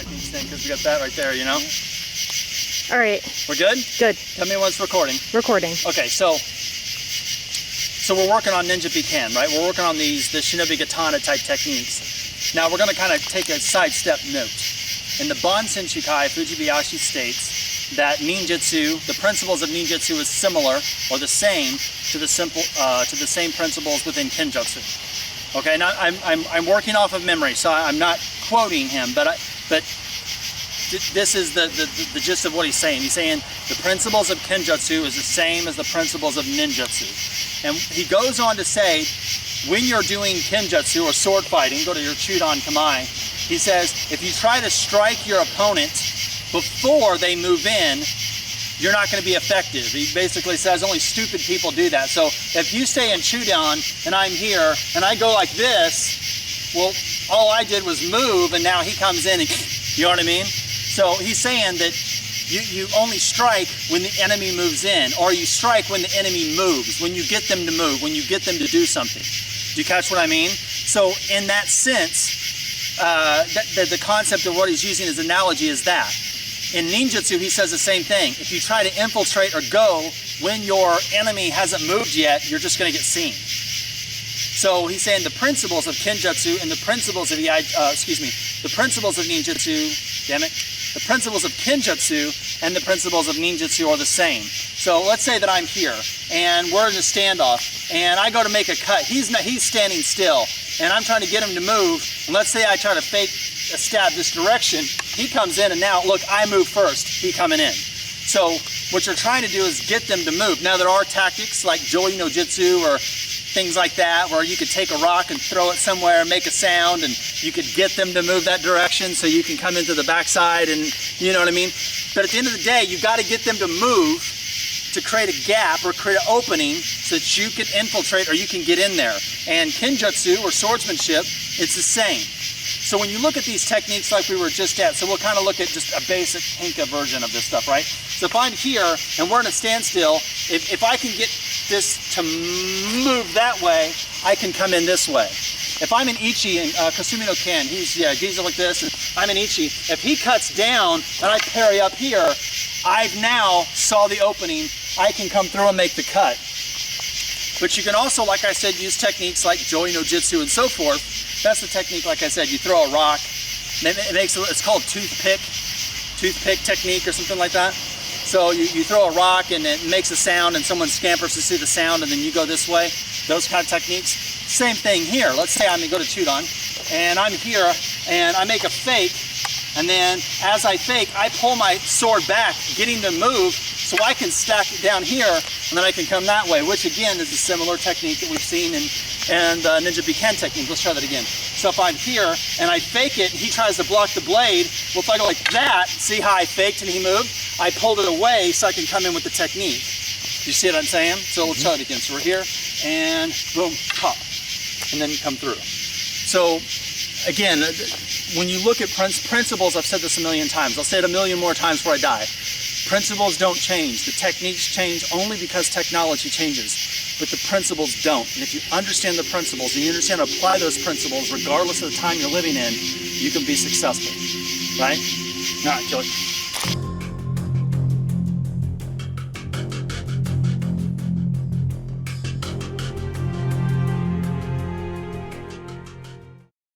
techniques thing because we got that right there, you know? All right. We're good? Good. Tell me when it's recording. Recording. Okay, so we're working on Ninja Biken, right? We're working on the Shinobi Katana type techniques. Now we're going to kind of take a sidestep note. In the Bansenshukai, Fujibayashi states that ninjutsu, the principles of ninjutsu is similar or the same to the same principles within Kenjutsu. Okay, now I'm working off of memory, so I'm not quoting him, but this is the gist of what he's saying. He's saying the principles of Kenjutsu is the same as the principles of ninjutsu. And he goes on to say, when you're doing Kenjutsu or sword fighting, go to your Chudan Kamae, he says, if you try to strike your opponent before they move in, you're not going to be effective. He basically says only stupid people do that. So if you stay in Chudan and I'm here and I go like this, well, all I did was move and now he comes in and, you know what I mean? So he's saying that you only strike when the enemy moves in, or you strike when the enemy moves, when you get them to move, when you get them to do something. Do you catch what I mean? So in that sense, the concept of what he's using as analogy is that. In ninjutsu, he says the same thing. If you try to infiltrate or go when your enemy hasn't moved yet, you're just going to get seen. So he's saying the principles of Kenjutsu and the principles of the principles of ninjutsu, damn it, the principles of Kenjutsu and the principles of ninjutsu are the same. So let's say that I'm here and we're in a standoff and I go to make a cut. He's standing still and I'm trying to get him to move. And let's say I try to fake a stab this direction. He comes in and now, look, I move first, he coming in. So what you're trying to do is get them to move. Now there are tactics like Joi no Jitsu or things like that where you could take a rock and throw it somewhere and make a sound and you could get them to move that direction so you can come into the backside and you know what I mean? But at the end of the day, you got to get them to move to create a gap or create an opening so that you can infiltrate or you can get in there. And Kenjutsu or swordsmanship, it's the same. So when you look at these techniques like we were just at, so we'll kind of look at just a basic Henka version of this stuff, right? So if I'm here and we're in a standstill, if I can get this to move that way, I can come in this way. If I'm in Ichi and Kasumi no Ken, he's like this, and I'm in Ichi. If he cuts down and I parry up here, I've now saw the opening. I can come through and make the cut. But you can also, like I said, use techniques like Joi no Jitsu and so forth. That's the technique, like I said, you throw a rock. It's called toothpick technique or something like that. So you throw a rock and it makes a sound and someone scampers to see the sound and then you go this way. Those kind of techniques. Same thing here. Let's say I'm going to go to Chudan and I'm here and I make a fake, and then as I fake, I pull my sword back, getting to move so I can stack it down here and then I can come that way, which again is a similar technique that we've seen in Ninja Biken technique. Let's try that again. So if I'm here and I fake it, he tries to block the blade. Well, if I go like that, see how I faked and he moved? I pulled it away so I can come in with the technique. You see what I'm saying? So let's try it again. So we're here and boom, pop, and then you come through. So again, when you look at principles, I've said this a million times. I'll say it a million more times before I die. Principles don't change. The techniques change only because technology changes, but the principles don't. And if you understand the principles and you understand how to apply those principles regardless of the time you're living in, you can be successful, right? All right, kill it.